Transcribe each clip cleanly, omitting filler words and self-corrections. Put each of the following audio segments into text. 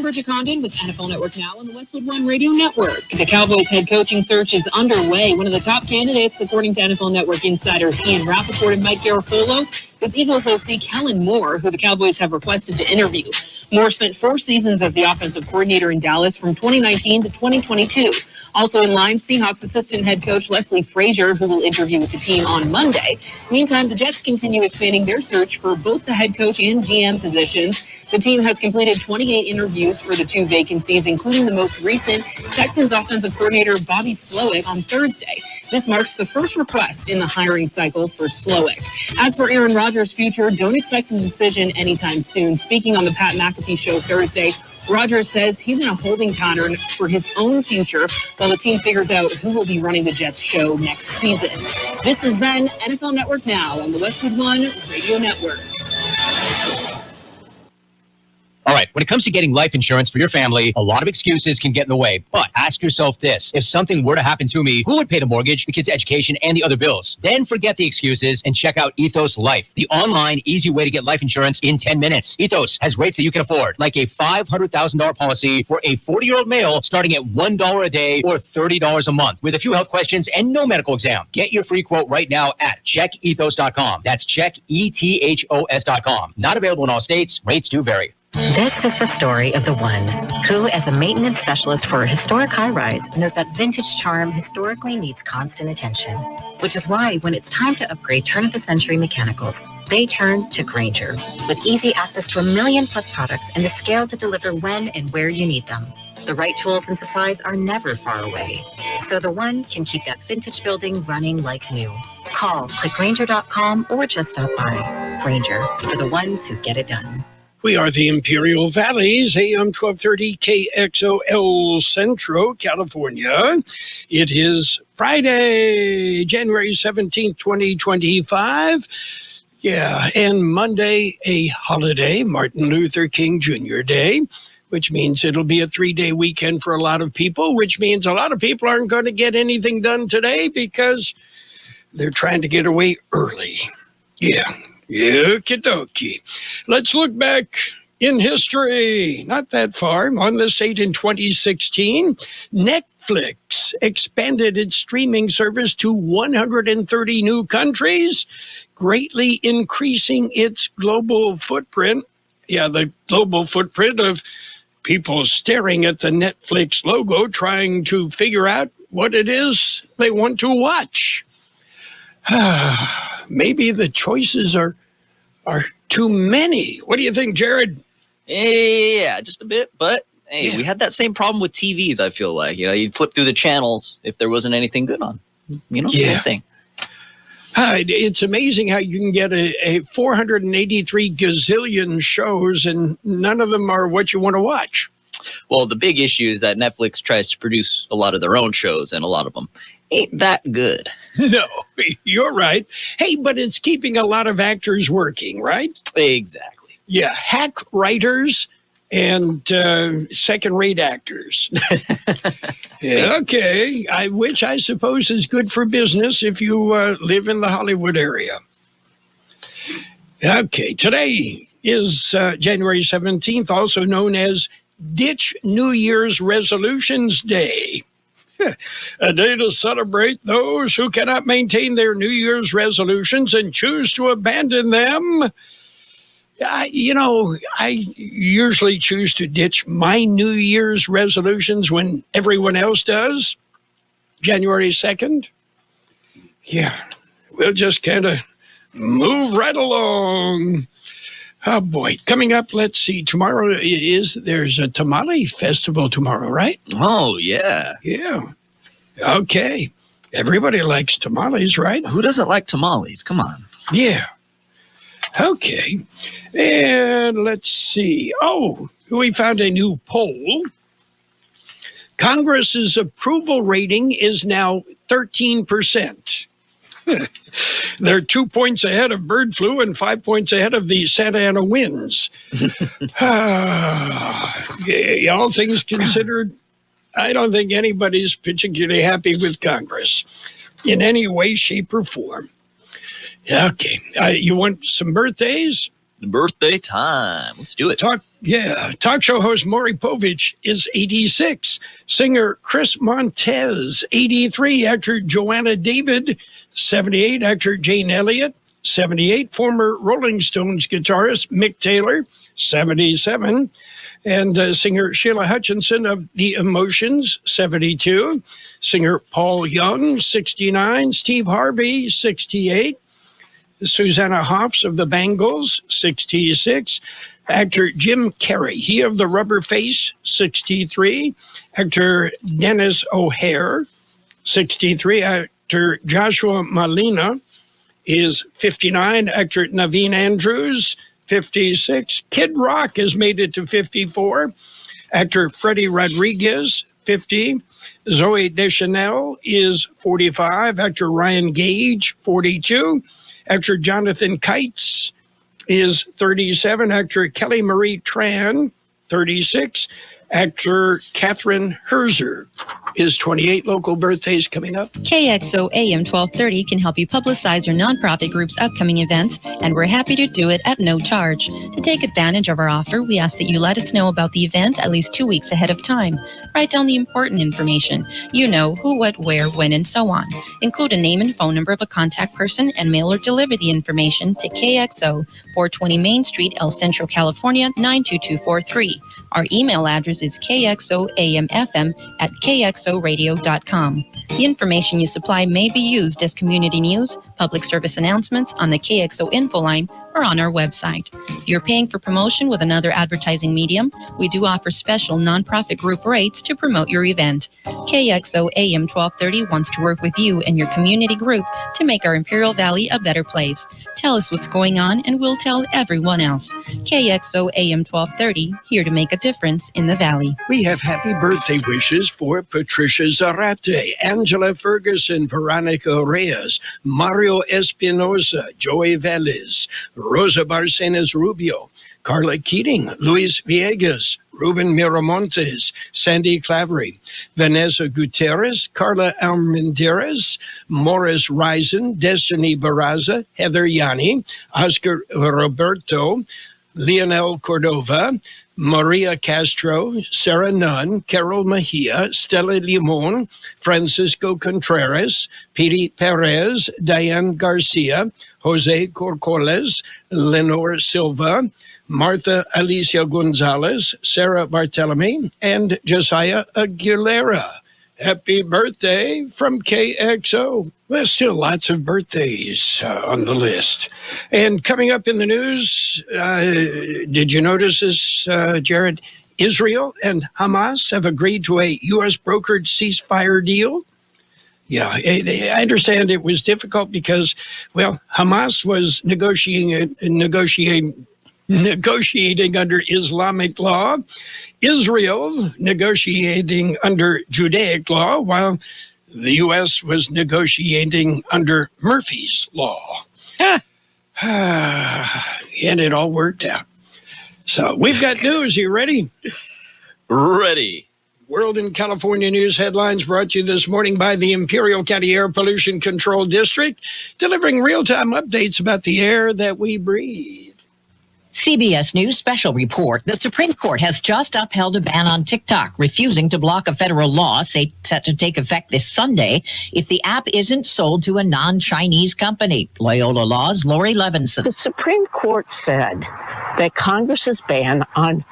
Bridget Condon with NFL Network Now on the Westwood One Radio Network. The Cowboys head coaching search is underway. One of the top candidates, according to NFL Network insiders Ian Rappaport and Mike Garafolo, is Eagles OC Kellen Moore, who the Cowboys have requested to interview. Moore spent 4 seasons as the offensive coordinator in Dallas from 2019 to 2022. Also in line, Seahawks assistant head coach Leslie Frazier, who will interview with the team on Monday. Meantime, the Jets continue expanding their search for both the head coach and GM positions. The team has completed 28 interviews for the 2 vacancies, including the most recent, Texans offensive coordinator Bobby Slowick on Thursday. This marks the first request in the hiring cycle for Slowick. As for Aaron Rodgers' future, don't expect a decision anytime soon. Speaking on the Pat McAfee show Thursday, Rodgers says he's in a holding pattern for his own future while the team figures out who will be running the Jets show next season. This has been NFL Network Now on the Westwood One Radio Network. All right, when it comes to getting life insurance for your family, a lot of excuses can get in the way. But ask yourself this. If something were to happen to me, who would pay the mortgage, the kids' education, and the other bills? Then forget the excuses and check out Ethos Life, the online, easy way to get life insurance in 10 minutes. Ethos has rates that you can afford, like a $500,000 policy for a 40-year-old male starting at $1 a day or $30 a month with a few health questions and no medical exam. Get your free quote right now at checkethos.com. That's checkethos.com. Not available in all states. Rates do vary. This is the story of the one who, as a maintenance specialist for a historic high-rise, knows that vintage charm historically needs constant attention. Which is why, when it's time to upgrade turn-of-the-century mechanicals, they turn to Grainger. With easy access to 1 million-plus products and the scale to deliver when and where you need them. The right tools and supplies are never far away. So the one can keep that vintage building running like new. Call, click Grainger.com, or just stop by. Grainger, for the ones who get it done. We are the Imperial Valleys, AM 1230 KXO El Centro, California. It is Friday, January 17th, 2025. Yeah, and Monday, a holiday, Martin Luther King Jr. Day, which means it'll be a 3-day weekend for a lot of people, which means a lot of people aren't going to get anything done today because they're trying to get away early. Yeah. Okie dokie. Let's look back in history. Not that far. On this date in 2016, Netflix expanded its streaming service to 130 new countries, greatly increasing its global footprint. Yeah, the global footprint of people staring at the Netflix logo, trying to figure out what it is they want to watch. Maybe the choices are too many. What do you think, Jared? Yeah, just a bit. But, hey, we had that same problem with TVs, I feel like. You know, you'd flip through the channels if there wasn't anything good on. You know, same thing. It's amazing how you can get a 483 gazillion shows and none of them are what you want to watch. Well, the big issue is that Netflix tries to produce a lot of their own shows, and a lot of them ain't that good. No, you're right. Hey, but it's keeping a lot of actors working, right? Exactly. Yeah, hack writers and second-rate actors. Yeah, okay, which I suppose is good for business if you live in the Hollywood area. Okay, today is January 17th, also known as Ditch New Year's Resolutions Day. A day to celebrate those who cannot maintain their New Year's resolutions and choose to abandon them. I usually choose to ditch my New Year's resolutions when everyone else does. January 2nd. Yeah, we'll just kind of move right along. Oh, boy. Coming up, let's see. Tomorrow there's a tamale festival tomorrow, right? Oh, yeah. Yeah. Okay. Everybody likes tamales, right? Who doesn't like tamales? Come on. Yeah. Okay. And let's see. Oh, we found a new poll. Congress's approval rating is now 13%. They're 2 points ahead of bird flu and 5 points ahead of the Santa Ana winds. All things considered, I don't think anybody's particularly happy with Congress in any way, shape, or form. Okay. You want some birthdays? Birthday time. Let's do it. Yeah, talk show host Maury Povich is 86. Singer Chris Montez, 83. Actor Joanna David, 78. Actor Jane Elliott, 78. Former Rolling Stones guitarist Mick Taylor, 77. And singer Sheila Hutchinson of The Emotions, 72. Singer Paul Young, 69. Steve Harvey, 68. Susanna Hoffs of the Bangles, 66. Actor Jim Carrey, he of the Rubber Face, 63. Actor Dennis O'Hare, 63. Actor Joshua Malina is 59. Actor Naveen Andrews, 56. Kid Rock has made it to 54. Actor Freddie Rodriguez, 50. Zoe Deschanel is 45. Actor Ryan Gage, 42. Actor Jonathan Kites is 37. Actor Kelly Marie Tran, 36. Actor Catherine Herzer is 28. Local birthdays coming up. KXO AM 1230 can help you publicize your nonprofit group's upcoming events, and we're happy to do it at no charge. To take advantage of our offer, we ask that you let us know about the event at least 2 weeks ahead of time. Write down the important information. You know, who, what, where, when, and so on. Include a name and phone number of a contact person and mail or deliver the information to KXO, 420 Main Street, El Centro, California, 92243. Our email address is kxoamfm@kxoradio.com. The information you supply may be used as community news, public service announcements on the KXO info line, or on our website. If you're paying for promotion with another advertising medium, we do offer special nonprofit group rates to promote your event. KXO AM 1230 wants to work with you and your community group to make our Imperial Valley a better place. Tell us what's going on and we'll tell everyone else. KXO AM 1230, here to make a difference in the Valley. We have happy birthday wishes for Patricia Zarate, Angela Ferguson, Veronica Reyes, Mario Espinosa, Joey Velez, Rosa Barcenas Rubio, Carla Keating, Luis Villegas, Ruben Miramontes, Sandy Clavery, Vanessa Gutierrez, Carla Almendarez, Morris Risen, Destiny Barraza, Heather Yanni, Oscar Roberto, Leonel Cordova, Maria Castro, Sarah Nunn, Carol Mejia, Stella Limon, Francisco Contreras, Piri Perez, Diane Garcia, Jose Corcoles, Lenore Silva, Martha Alicia Gonzalez, Sarah Bartolome, and Josiah Aguilera. Happy birthday from KXO. There's still lots of birthdays on the list. And coming up in the news, did you notice this, Jared? Israel and Hamas have agreed to a U.S. brokered ceasefire deal. Yeah, I understand it was difficult because, well, Hamas was negotiating under Islamic law, Israel negotiating under Judaic law, while the U.S. was negotiating under Murphy's Law. And it all worked out. So we've got news. You ready? Ready. World and California news headlines brought to you this morning by the Imperial County Air Pollution Control District, delivering real-time updates about the air that we breathe. CBS News special report. The Supreme Court has just upheld a ban on TikTok, refusing to block a federal law set to take effect this Sunday if the app isn't sold to a non-Chinese company. Loyola Law's Lori Levinson. The Supreme Court said that Congress's ban on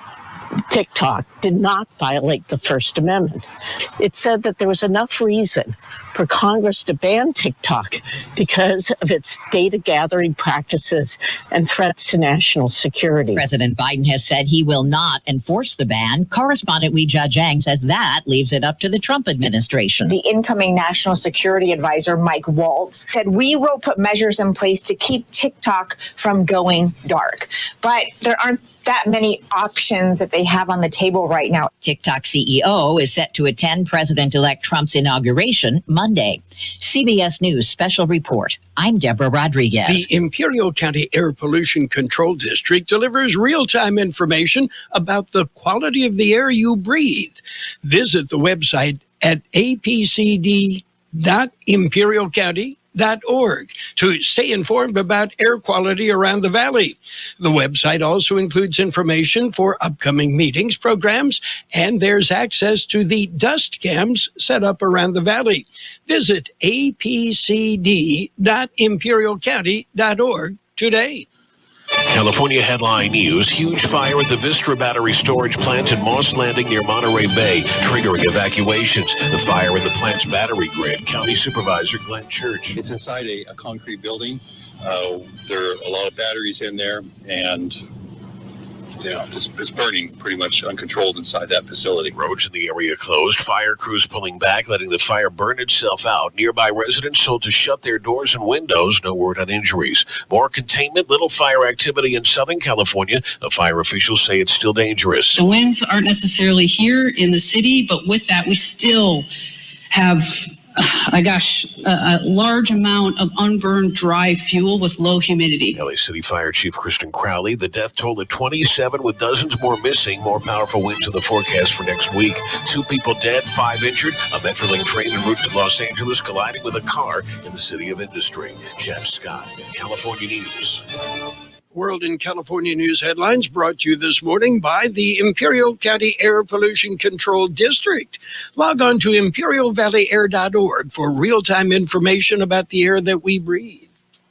TikTok did not violate the First Amendment. It said that there was enough reason for Congress to ban TikTok because of its data gathering practices and threats to national security. President Biden has said he will not enforce the ban. Correspondent Wee Jia Jiang says that leaves it up to the Trump administration. The incoming National Security Advisor, Mike Waltz, said we will put measures in place to keep TikTok from going dark. But there aren't that many options that they have on the table right now. TikTok CEO is set to attend President-elect Trump's inauguration Monday. CBS News special report. I'm Deborah Rodriguez. The Imperial County Air Pollution Control District delivers real-time information about the quality of the air you breathe. Visit the website at apcd.imperialcounty.gov. to stay informed about air quality around the valley. The website also includes information for upcoming meetings, programs, and there's access to the dust cams set up around the valley. Visit apcd.imperialcounty.org today. California headline news: huge fire at the Vistra battery storage plant in Moss Landing near Monterey Bay, triggering evacuations. The fire in the plant's battery grid. County Supervisor Glenn Church. It's inside a concrete building. There are a lot of batteries in there, and it's burning pretty much uncontrolled inside that facility. Roads in the area closed. Fire crews pulling back, letting the fire burn itself out. Nearby residents told to shut their doors and windows. No word on injuries. More containment, little fire activity in Southern California. The fire officials say it's still dangerous. The winds aren't necessarily here in the city, but with that, we still have a large amount of unburned dry fuel with low humidity. LA City Fire Chief Kristen Crowley. The death toll at 27 with dozens more missing. More powerful winds in the forecast for next week. 2 people dead, 5 injured. A Metrolink train en route to Los Angeles colliding with a car in the City of Industry. Jeff Scott, California News. World in California News headlines brought to you this morning by the Imperial County Air Pollution Control District. Log on to imperialvalleyair.org for real-time information about the air that we breathe.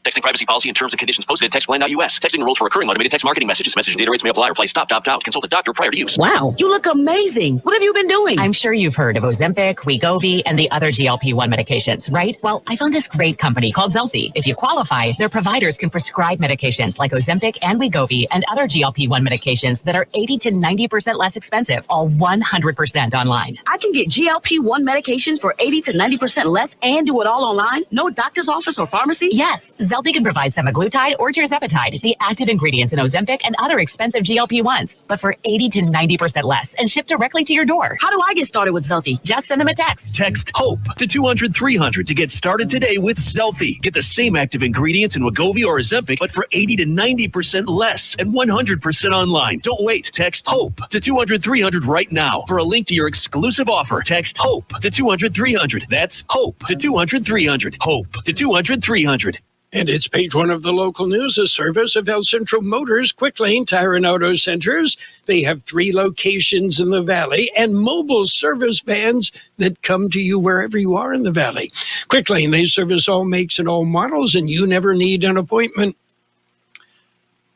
Texting privacy policy and terms and conditions posted at textplan.us. Texting enrolls for recurring automated text marketing messages. Message data rates may apply. Reply stop, opt out. Consult a doctor prior to use. Wow, you look amazing. What have you been doing? I'm sure you've heard of Ozempic, Wegovy, and the other GLP-1 medications, right? Well, I found this great company called Zelty. If you qualify, their providers can prescribe medications like Ozempic and Wegovy and other GLP-1 medications that are 80 to 90% less expensive, all 100% online. I can get GLP-1 medications for 80 to 90% less and do it all online? No doctor's office or pharmacy? Yes, Zelty can provide semaglutide or tirzepatide, the active ingredients in Ozempic and other expensive GLP-1s, but for 80 to 90% less and shipped directly to your door. How do I get started with Zelty? Just send them a text. Text HOPE to 200-300 to get started today with Zelty. Get the same active ingredients in Wegovy or Ozempic, but for 80 to 90% less and 100% online. Don't wait. Text HOPE to 200-300 right now for a link to your exclusive offer. Text HOPE to 200-300. That's HOPE to 200-300. HOPE to 200-300. And it's page 1 of the local news, a service of El Centro Motors Quick Lane Tire and Auto Centers. They have 3 locations in the valley and mobile service vans that come to you wherever you are in the valley. Quick Lane, they service all makes and all models, and you never need an appointment.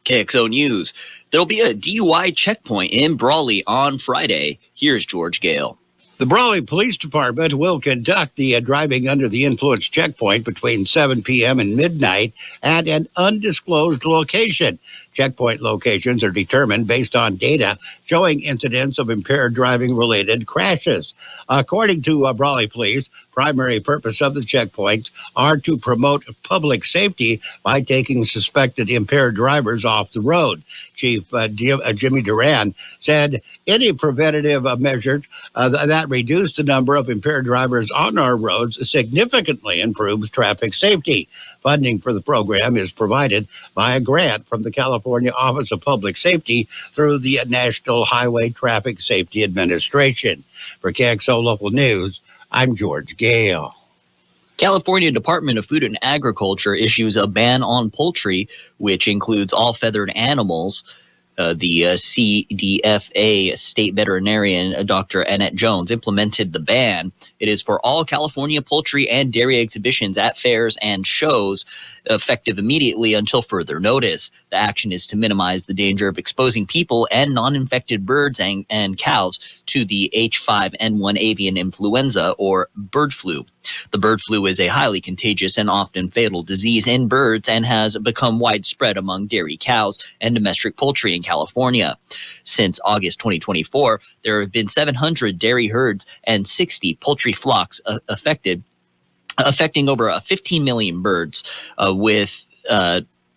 KXO News. There'll be a DUI checkpoint in Brawley on Friday. Here's George Gale. The Brawley Police Department will conduct the driving under the influence checkpoint between 7 p.m. and midnight at an undisclosed location. Checkpoint locations are determined based on data showing incidents of impaired driving-related crashes. According to Brawley Police, primary purpose of the checkpoints are to promote public safety by taking suspected impaired drivers off the road. Chief Jimmy Duran said any preventative measures that reduce the number of impaired drivers on our roads significantly improves traffic safety. Funding for the program is provided by a grant from the California Office of Public Safety through the National Highway Traffic Safety Administration. For KXO Local News, I'm George Gale. California Department of Food and Agriculture issues a ban on poultry, which includes all feathered animals. The CDFA state veterinarian, Dr. Annette Jones, implemented the ban. It is for all California poultry and dairy exhibitions at fairs and shows, effective immediately until further notice. The action is to minimize the danger of exposing people and non-infected birds and cows to the H5N1 avian influenza, or bird flu. The bird flu is a highly contagious and often fatal disease in birds and has become widespread among dairy cows and domestic poultry in California. Since August 2024, there have been 700 dairy herds and 60 poultry flocks affecting over 15 million birds, with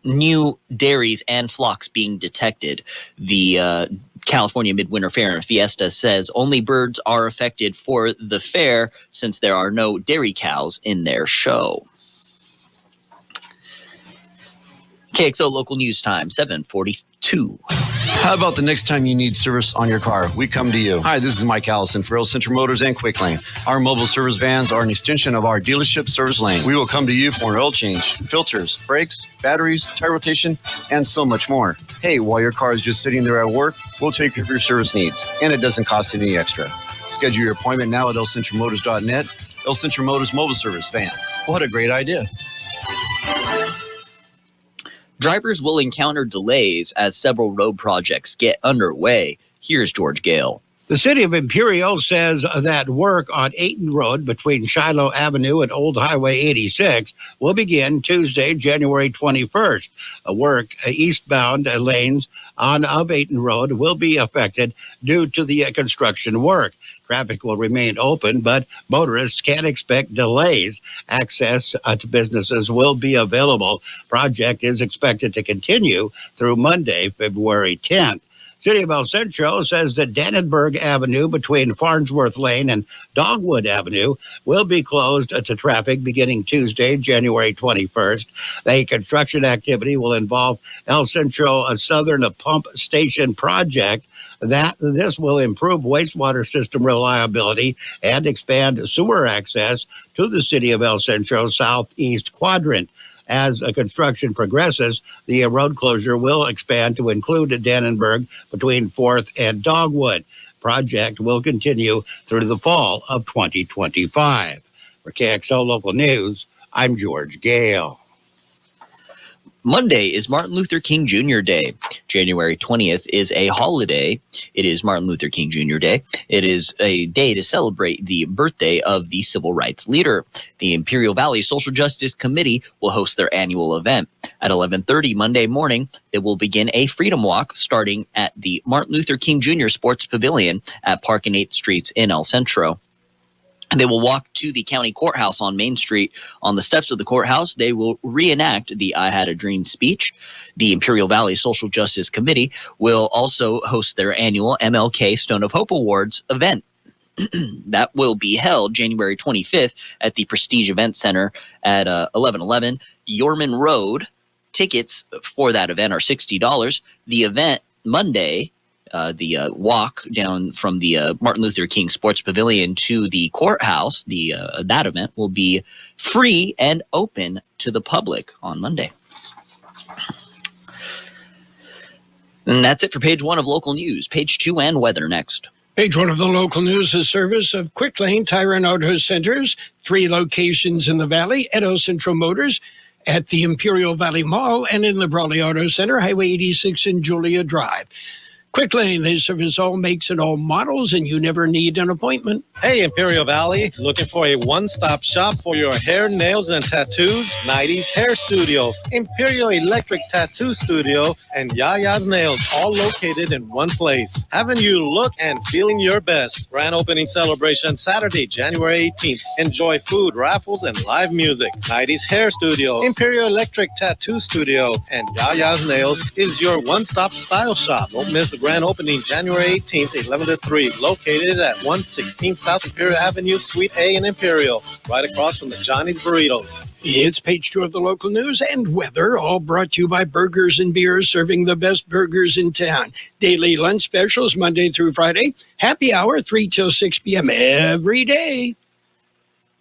new dairies and flocks being detected. The California Midwinter Fair and Fiesta says only birds are affected for the fair since there are no dairy cows in their show. KXO Local News Time, 7:42. How about the next time you need service on your car? We come to you. Hi, this is Mike Allison for El Centro Motors and Quick Lane. Our mobile service vans are an extension of our dealership service lane. We will come to you for an oil change, filters, brakes, batteries, tire rotation, and so much more. Hey, while your car is just sitting there at work, we'll take care of your service needs, and it doesn't cost any extra. Schedule your appointment now at elcentromotors.net. El Centro Motors Mobile Service Vans. What a great idea. Drivers will encounter delays as several road projects get underway. Here's George Gale. The city of Imperial says that work on Ayton Road between Shiloh Avenue and Old Highway 86 will begin Tuesday, January 21st. Eastbound lanes of Ayton Road will be affected due to the construction work. Traffic will remain open, but motorists can expect delays. Access to businesses will be available. Project is expected to continue through Monday, February 10th. City of El Centro says that Dannenberg Avenue between Farnsworth Lane and Dogwood Avenue will be closed to traffic beginning Tuesday, January 21st. The construction activity will involve El Centro Southern Pump Station project. This will improve wastewater system reliability and expand sewer access to the city of El Centro southeast quadrant. As construction progresses, the road closure will expand to include Dannenberg between 4th and Dogwood. Project will continue through the fall of 2025. For KXO Local News, I'm George Gale. Monday is Martin Luther King Jr. Day. January 20th is a holiday. It is Martin Luther King Jr. Day. It is a day to celebrate the birthday of the civil rights leader. The Imperial Valley Social Justice Committee will host their annual event. At 11:30 Monday morning, it will begin a Freedom Walk starting at the Martin Luther King Jr. Sports Pavilion at Park and 8th Streets in El Centro. They will walk to the county courthouse on Main Street. On the steps of the courthouse, they will reenact the I Had a Dream speech. The Imperial Valley Social Justice Committee will also host their annual MLK Stone of Hope Awards event. That will be held January 25th at the Prestige Event Center at 1111 Yorman Road. Tickets for that event are $60. The event Monday, the walk down from the Martin Luther King Sports Pavilion to the courthouse, that event will be free and open to the public on Monday. And that's it for page 1 of local news. Page 2 and weather next. Page 1 of the local news is service of Quick Lane Tire and Auto Centers, 3 locations in the valley at El Centro Motors, at the Imperial Valley Mall, and in the Brawley Auto Center, Highway 86 and Julia Drive. Quick Lane, they service all makes and all models, and you never need an appointment. Hey, Imperial Valley, looking for a one-stop shop for your hair, nails, and tattoos? 90s Hair Studio, Imperial Electric Tattoo Studio, and Yaya's Nails, all located in one place. Having you look and feeling your best. Grand opening celebration Saturday, January 18th. Enjoy food, raffles, and live music. 90s Hair Studio, Imperial Electric Tattoo Studio, and Yaya's Nails is your one-stop style shop. Don't miss the grand opening January 18th, 11 to 3, located at 116 South Imperial Avenue, Suite A in Imperial, right across from the Johnny's Burritos. It's page 2 of the local news and weather, all brought to you by Burgers and Beers, serving the best burgers in town. Daily lunch specials Monday through Friday. Happy hour 3 till 6 p.m. every day.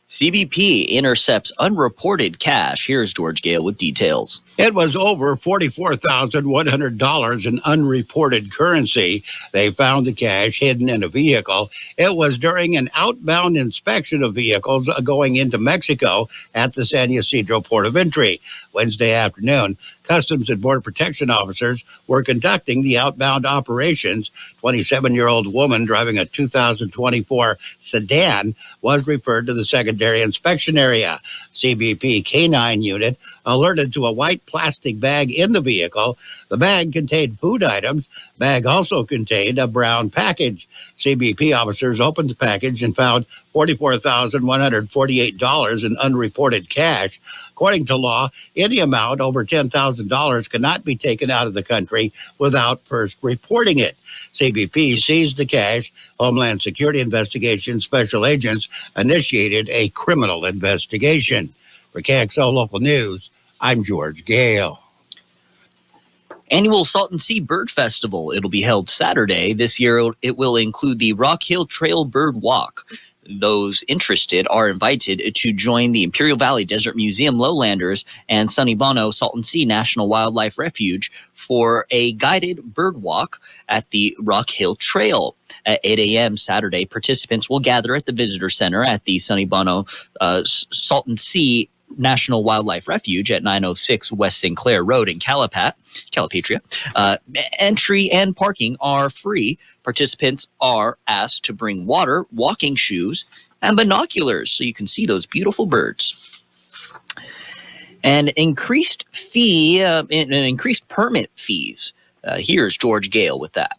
CBP intercepts unreported cash. Here's George Gale with details. It was over $44,100 in unreported currency. They found the cash hidden in a vehicle. It was during an outbound inspection of vehicles going into Mexico at the San Ysidro Port of Entry. Wednesday afternoon, Customs and Border Protection officers were conducting the outbound operations. 27-year-old woman driving a 2024 sedan was referred to the secondary inspection area. CBP K-9 unit alerted to a white plastic bag in the vehicle. The bag contained food items. Bag also contained a brown package. CBP officers opened the package and found $44,148 in unreported cash. According to law, any amount over $10,000 cannot be taken out of the country without first reporting it. CBP seized the cash. Homeland Security Investigation Special Agents initiated a criminal investigation. For KXO Local News, I'm George Gale. Annual Salton Sea Bird Festival. It'll be held Saturday. This year, it will include the Rock Hill Trail Bird Walk. Those interested are invited to join the Imperial Valley Desert Museum Lowlanders and Sunny Bono Salton Sea National Wildlife Refuge for a guided bird walk at the Rock Hill Trail. At 8 a.m. Saturday, participants will gather at the Visitor Center at the Sunny Bono Salton Sea National Wildlife Refuge at 906 West Sinclair Road in Calipatria. Entry and parking are free. Participants are asked to bring water, walking shoes, and binoculars so you can see those beautiful birds. And increased permit fees. Here's George Gale with that.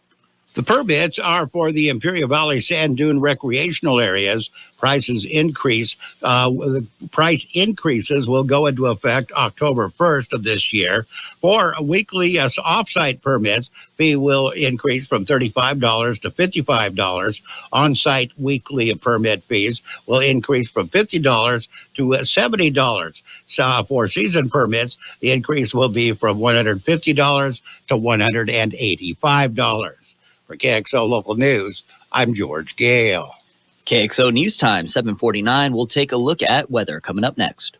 The permits are for the Imperial Valley Sand Dune recreational areas. The price increases will go into effect October 1st of this year. For weekly off-site permits, fee will increase from $35 to $55. On-site weekly permit fees will increase from $50 to $70. So for season permits, the increase will be from $150 to $185. For KXO Local News, I'm George Gale. KXO News Time, 7:49. We'll take a look at weather coming up next.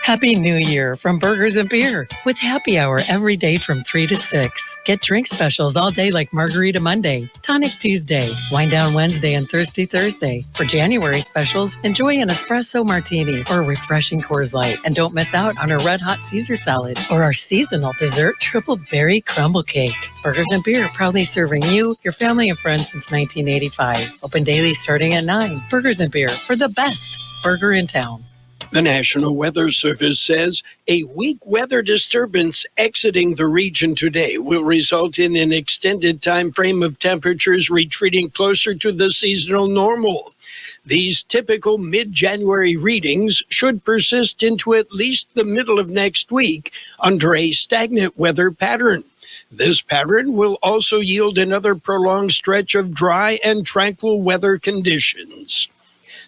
Happy New Year from Burgers and Beer with happy hour every day from 3 to 6. Get drink specials all day like Margarita Monday, Tonic Tuesday, Wine Down Wednesday, and Thirsty Thursday. For January specials, enjoy an espresso martini or a refreshing Coors Light. And don't miss out on our Red Hot Caesar salad or our seasonal dessert triple berry crumble cake. Burgers and Beer proudly serving you, your family, and friends since 1985. Open daily starting at 9. Burgers and Beer for the best burger in town. The National Weather Service says a weak weather disturbance exiting the region today will result in an extended time frame of temperatures retreating closer to the seasonal normal. These typical mid-January readings should persist into at least the middle of next week under a stagnant weather pattern. This pattern will also yield another prolonged stretch of dry and tranquil weather conditions.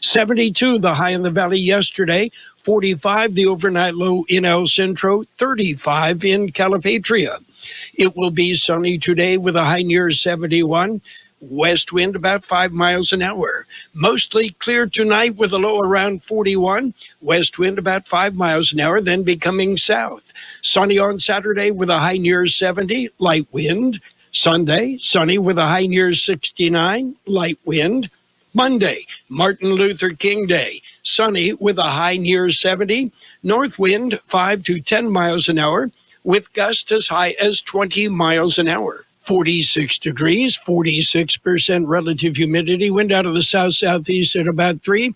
72 the high in the valley yesterday, 45 the overnight low in El Centro, 35 in Calipatria. It will be sunny today with a high near 71, west wind about 5 miles an hour. Mostly clear tonight with a low around 41, west wind about 5 miles an hour, then becoming south. Sunny on Saturday with a high near 70, light wind. Sunday, sunny with a high near 69, light wind. Monday, Martin Luther King Day, sunny with a high near 70, north wind 5 to 10 miles an hour, with gusts as high as 20 miles an hour. 46 degrees, 46% relative humidity, wind out of the south-southeast at about 3.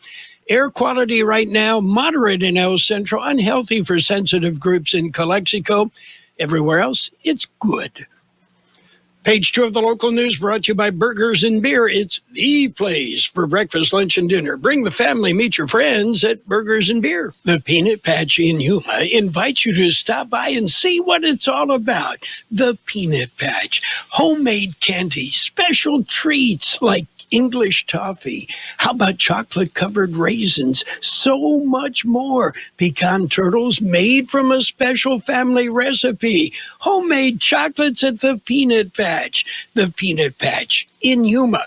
Air quality right now, moderate in El Centro, unhealthy for sensitive groups in Calexico. Everywhere else, it's good. Page 2 of the local news brought to you by Burgers and Beer. It's the place for breakfast, lunch, and dinner. Bring the family, meet your friends at Burgers and Beer. The Peanut Patch in Yuma invites you to stop by and see what it's all about. The Peanut Patch. Homemade candy, special treats like English toffee. How about chocolate-covered raisins? So much more. Pecan turtles made from a special family recipe. Homemade chocolates at the Peanut Patch. The Peanut Patch in Yuma.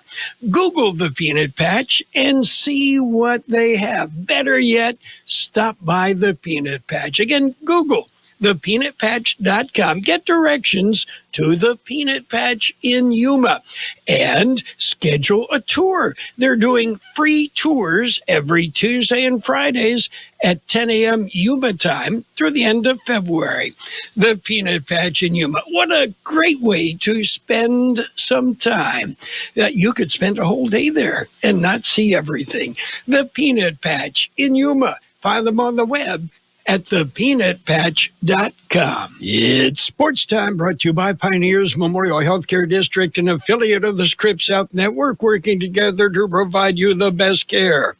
Google the Peanut Patch and see what they have. Better yet, stop by the Peanut Patch. Again, Google thepeanutpatch.com. Get directions to the Peanut Patch in Yuma and schedule a tour. They're doing free tours every Tuesday and Fridays at 10 a.m. Yuma time through the end of February. The Peanut Patch in Yuma. What a great way to spend some time. You could spend a whole day there and not see everything. The Peanut Patch in Yuma. Find them on the web at thepeanutpatch.com. It's sports time, brought to you by Pioneers Memorial Healthcare District, an affiliate of the Scripps South Network, working together to provide you the best care.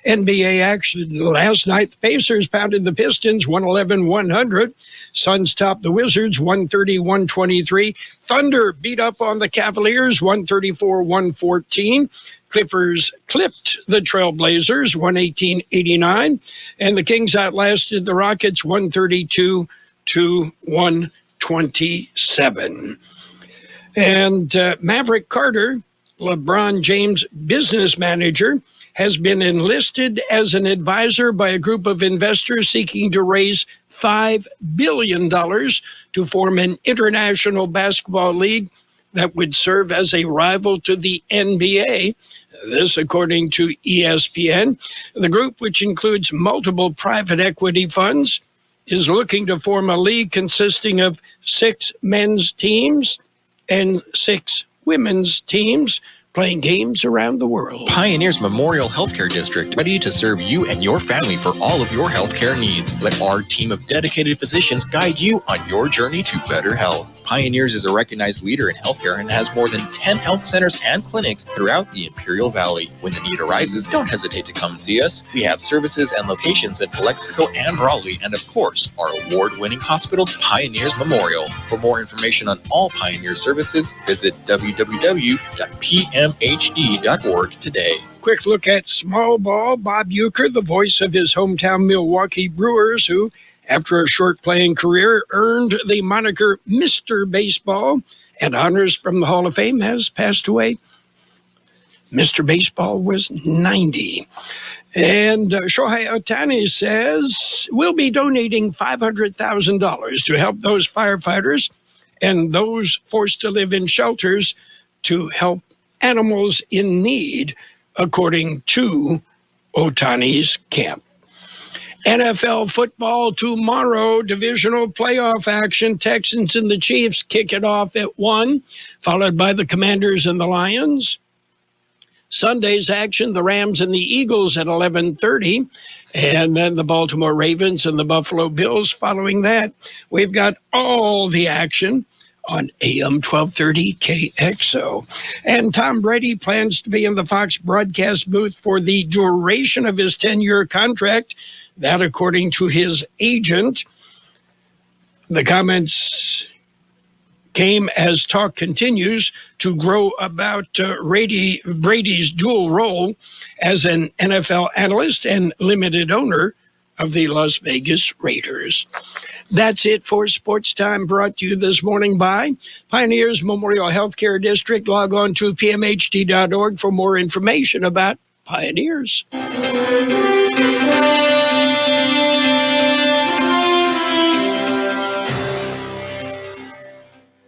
NBA action last night. The Pacers pounded the Pistons 111-100. Suns topped the Wizards 130-123. Thunder beat up on the Cavaliers 134-114. Clippers clipped the Trailblazers 118-89, and the Kings outlasted the Rockets 132-112. 27. And Maverick Carter, LeBron James' business manager, has been enlisted as an advisor by a group of investors seeking to raise $5 billion to form an international basketball league that would serve as a rival to the NBA. This, according to ESPN. The group, which includes multiple private equity funds, is looking to form a league consisting of 6 men's teams and 6 women's teams playing games around the world. Pioneers Memorial Healthcare District, ready to serve you and your family for all of your healthcare needs. Let our team of dedicated physicians guide you on your journey to better health. Pioneers is a recognized leader in healthcare and has more than 10 health centers and clinics throughout the Imperial Valley. When the need arises, don't hesitate to come and see us. We have services and locations in Calexico and Raleigh, and of course, our award-winning hospital, Pioneers Memorial. For more information on all Pioneer services, visit www.pmhd.org today. Quick look at small ball. Bob Uecker, the voice of his hometown Milwaukee Brewers, who, after a short playing career, earned the moniker Mr. Baseball and honors from the Hall of Fame, has passed away. Mr. Baseball was 90. And Shohei Ohtani says we'll be donating $500,000 to help those firefighters and those forced to live in shelters to help animals in need, according to Ohtani's camp. NFL football tomorrow, divisional playoff action. Texans and the Chiefs kick it off at 1, followed by the Commanders and the Lions. Sunday's action, the Rams and the Eagles at 11:30, and then the Baltimore Ravens and the Buffalo Bills following that. We've got all the action on AM 1230 KXO. And Tom Brady plans to be in the Fox broadcast booth for the duration of his 10-year contract. That, according to his agent. The comments came as talk continues to grow about Brady's dual role as an NFL analyst and limited owner of the Las Vegas Raiders. That's it for Sports Time, brought to you this morning by Pioneers Memorial Healthcare District. Log on to pmhd.org for more information about Pioneers.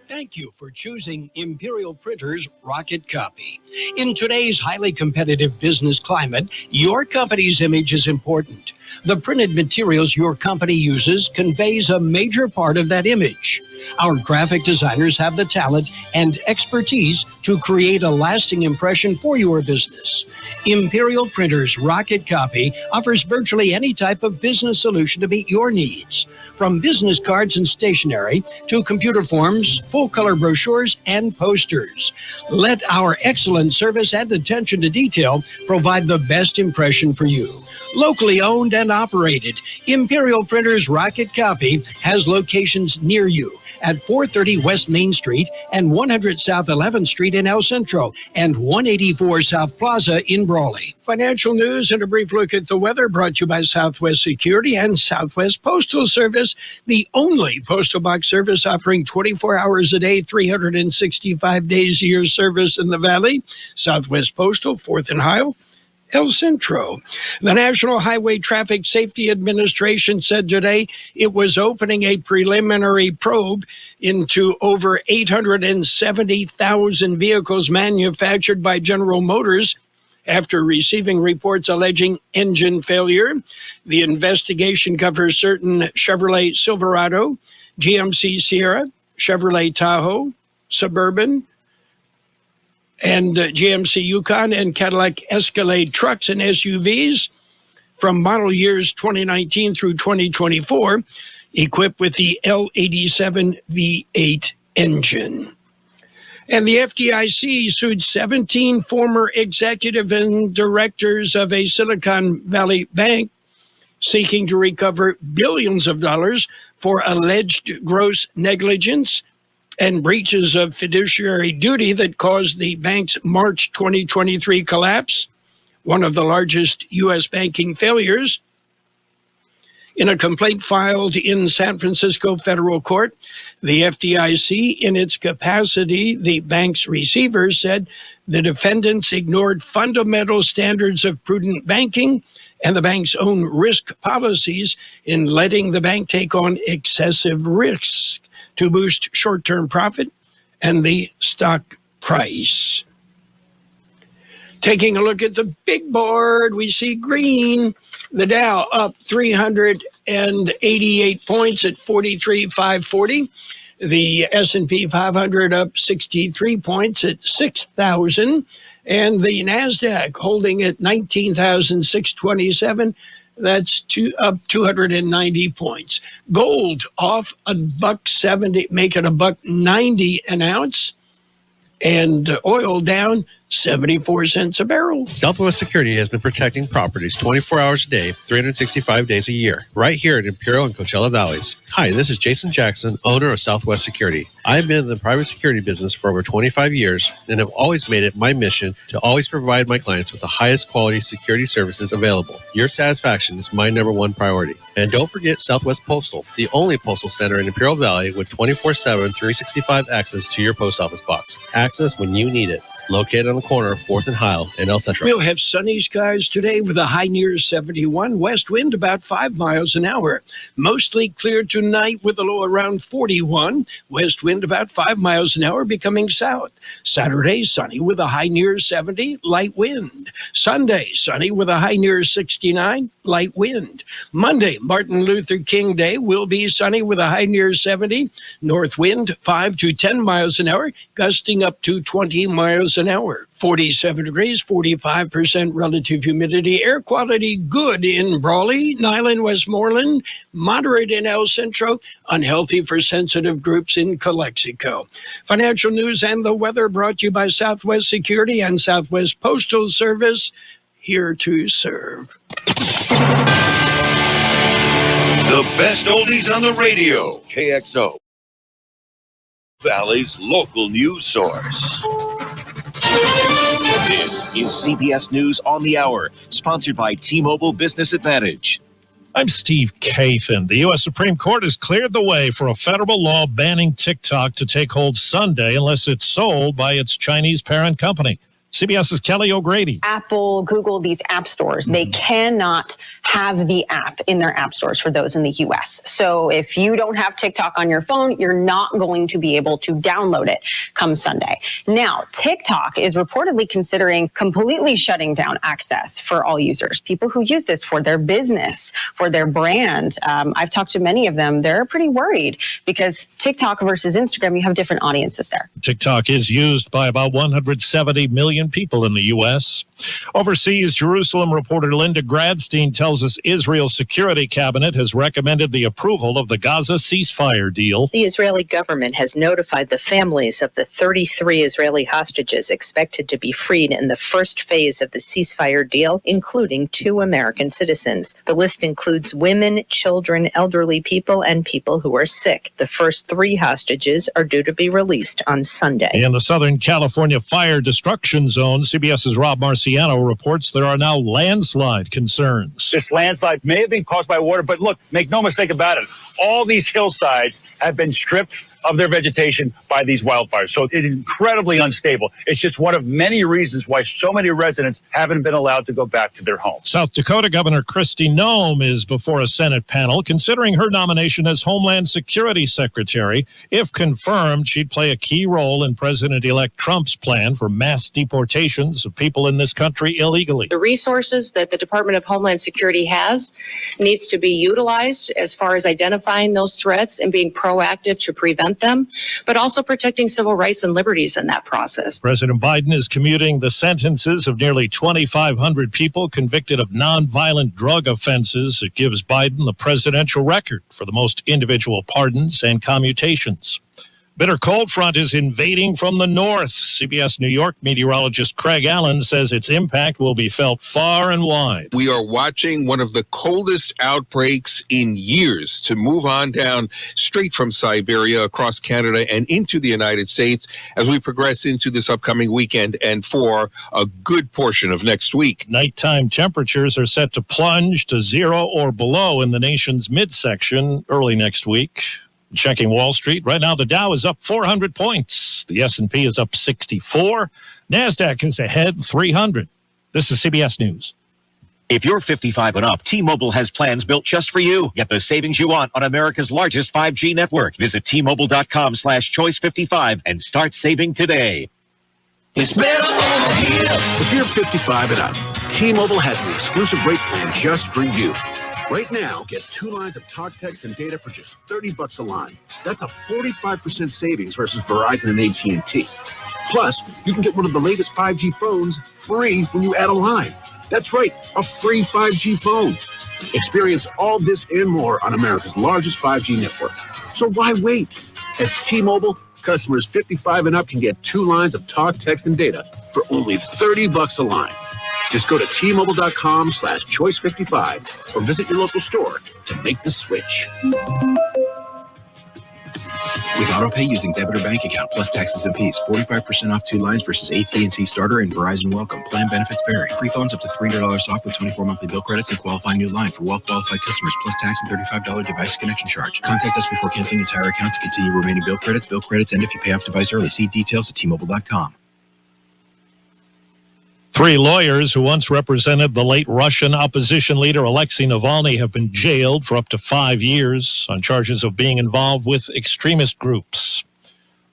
Thank you for choosing Imperial Printers Rocket Copy. In today's highly competitive business climate, your company's image is important. The printed materials your company uses conveys a major part of that image. Our graphic designers have the talent and expertise to create a lasting impression for your business. Imperial Printers Rocket Copy offers virtually any type of business solution to meet your needs, from business cards and stationery to computer forms, full-color brochures, and posters. Let our excellent service and attention to detail provide the best impression for you. Locally owned and operated, Imperial Printers Rocket Copy has locations near you at 430 West Main Street and 100 South 11th Street in El Centro and 184 South Plaza in Brawley. Financial news and a brief look at the weather brought to you by Southwest Security and Southwest Postal Service, the only postal box service offering 24 hours a day, 365 days a year service in the Valley. Southwest Postal, 4th and Highland, El Centro. The National Highway Traffic Safety Administration said today it was opening a preliminary probe into over 870,000 vehicles manufactured by General Motors after receiving reports alleging engine failure. The investigation covers certain Chevrolet Silverado, GMC Sierra, Chevrolet Tahoe, Suburban, and GMC Yukon and Cadillac Escalade trucks and SUVs from model years 2019 through 2024, equipped with the L87 V8 engine. And the FDIC sued 17 former executive and directors of a Silicon Valley bank, seeking to recover billions of dollars for alleged gross negligence and breaches of fiduciary duty that caused the bank's March 2023 collapse, one of the largest U.S. banking failures In a complaint filed in San Francisco federal court, the FDIC, in its capacity, the bank's receiver, said the defendants ignored fundamental standards of prudent banking and the bank's own risk policies in letting the bank take on excessive risks to boost short-term profit and the stock price. Taking a look at the big board, we see green. The Dow up 388 points at 43,540. The S&P 500 up 63 points at 6,000. And the NASDAQ holding at 19,627. That's up 290 points. Gold off $1.70, making $1.90 an ounce. And oil down 74 cents a barrel. Southwest Security has been protecting properties 24 hours a day, 365 days a year, right here in Imperial and Coachella Valleys. Hi, this is Jason Jackson, owner of Southwest Security. I've been in the private security business for over 25 years and have always made it my mission to always provide my clients with the highest quality security services available. Your satisfaction is my number one priority. And don't forget Southwest Postal, the only postal center in Imperial Valley with 24/7, 365 access to your post office box. Access when you need it. Located on the corner of 4th and Heil in El Centro. We'll have sunny skies today with a high near 71, west wind about 5 miles an hour. Mostly clear tonight with a low around 41, west wind about 5 miles an hour becoming south. Saturday, sunny with a high near 70, light wind. Sunday, sunny with a high near 69, light wind. Monday, Martin Luther King Day, will be sunny with a high near 70, north wind 5 to 10 miles an hour, gusting up to 20 miles an hour. 47 degrees, 45% relative humidity. Air quality good in Brawley, Niland, Westmoreland, moderate in El Centro, unhealthy for sensitive groups in Calexico. Financial news and the weather brought to you by Southwest Security and Southwest Postal Service, here to serve. The best oldies on the radio. KXO. Valley's local news source. This is CBS News on the Hour, sponsored by T-Mobile Business Advantage. I'm Steve Kathan. The U.S. Supreme Court has cleared the way for a federal law banning TikTok to take hold Sunday unless it's sold by its Chinese parent company. CBS's Kelly O'Grady. Apple, Google, these app stores, they cannot have the app in their app stores for those in the U.S. So if you don't have TikTok on your phone, you're not going to be able to download it come Sunday. Now, TikTok is reportedly considering completely shutting down access for all users, people who use this for their business, for their brand. I've talked to many of them. They're pretty worried because TikTok versus Instagram, you have different audiences there. TikTok is used by about 170 million people in the U.S. Overseas, Jerusalem reporter Linda Gradstein tells us Israel's security cabinet has recommended the approval of the Gaza ceasefire deal. The Israeli government has notified the families of the 33 Israeli hostages expected to be freed in the first phase of the ceasefire deal, including 2 American citizens. The list includes women, children, elderly people, and people who are sick. The first 3 hostages are due to be released on Sunday. In the Southern California fire destruction zone, CBS's Rob Marciano reports there are now landslide concerns. This landslide may have been caused by water, but look, make no mistake about it. All these hillsides have been stripped of their vegetation by these wildfires. So it is incredibly unstable. It's just one of many reasons why so many residents haven't been allowed to go back to their homes. South Dakota Governor Kristi Noem is before a Senate panel considering her nomination as Homeland Security Secretary. If confirmed, she'd play a key role in President-elect Trump's plan for mass deportations of people in this country illegally. The resources that the Department of Homeland Security has needs to be utilized as far as identifying those threats and being proactive to prevent them, but also protecting civil rights and liberties in that process. President Biden is commuting the sentences of nearly 2,500 people convicted of nonviolent drug offenses. It gives Biden the presidential record for the most individual pardons and commutations. Bitter cold front is invading from the north. CBS New York meteorologist Craig Allen says its impact will be felt far and wide. We are watching one of the coldest outbreaks in years to move on down straight from Siberia across Canada and into the United States as we progress into this upcoming weekend and for a good portion of next week. Nighttime temperatures are set to plunge to 0 or below in the nation's midsection early next week. Checking Wall Street, right now the Dow is up 400 points. The S&P is up 64. NASDAQ is ahead 300. This is CBS News. If you're 55 and up, T-Mobile has plans built just for you. Get the savings you want on America's largest 5G network. Visit T-Mobile.com/choice55 and start saving today. It's better over here. If you're 55 and up, T-Mobile has an exclusive rate plan just for you. Right now, get 2 lines of talk, text, and data for just $30 a line. That's a 45% savings versus Verizon and AT&T. Plus, you can get one of the latest 5G phones free when you add a line. That's right, a free 5G phone. Experience all this and more on America's largest 5G network. So why wait? At T-Mobile, customers 55 and up can get 2 lines of talk, text, and data for only $30 a line. Just go to T-Mobile.com/choice55 or visit your local store to make the switch. With AutoPay using debit or bank account plus taxes and fees, 45% off 2 lines versus AT&T Starter and Verizon Welcome. Plan benefits vary. Free phones up to $300 off with 24 monthly bill credits and qualifying new line for well-qualified customers plus tax and $35 device connection charge. Contact us before canceling your entire account to continue remaining bill credits. Bill credits end if you pay off device early. See details at T-Mobile.com. 3 lawyers who once represented the late Russian opposition leader Alexei Navalny have been jailed for up to 5 years on charges of being involved with extremist groups.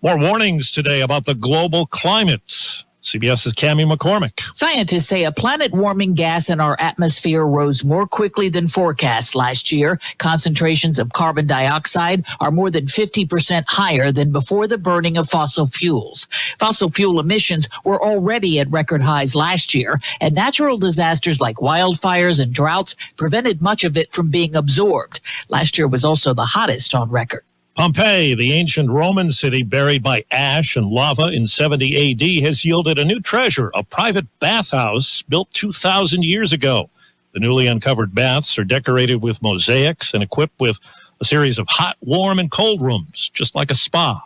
More warnings today about the global climate. CBS's Cammie McCormick. Scientists say a planet-warming gas in our atmosphere rose more quickly than forecast last year. Concentrations of carbon dioxide are more than 50% higher than before the burning of fossil fuels. Fossil fuel emissions were already at record highs last year, and natural disasters like wildfires and droughts prevented much of it from being absorbed. Last year was also the hottest on record. Pompeii, the ancient Roman city buried by ash and lava in 70 AD, has yielded a new treasure, a private bathhouse built 2,000 years ago. The newly uncovered baths are decorated with mosaics and equipped with a series of hot, warm, and cold rooms, just like a spa.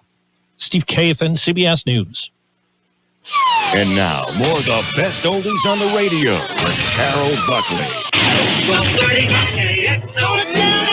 Steve Kathan, CBS News. And now, more of the best oldies on the radio with Carroll Buckley. 1230 KXO.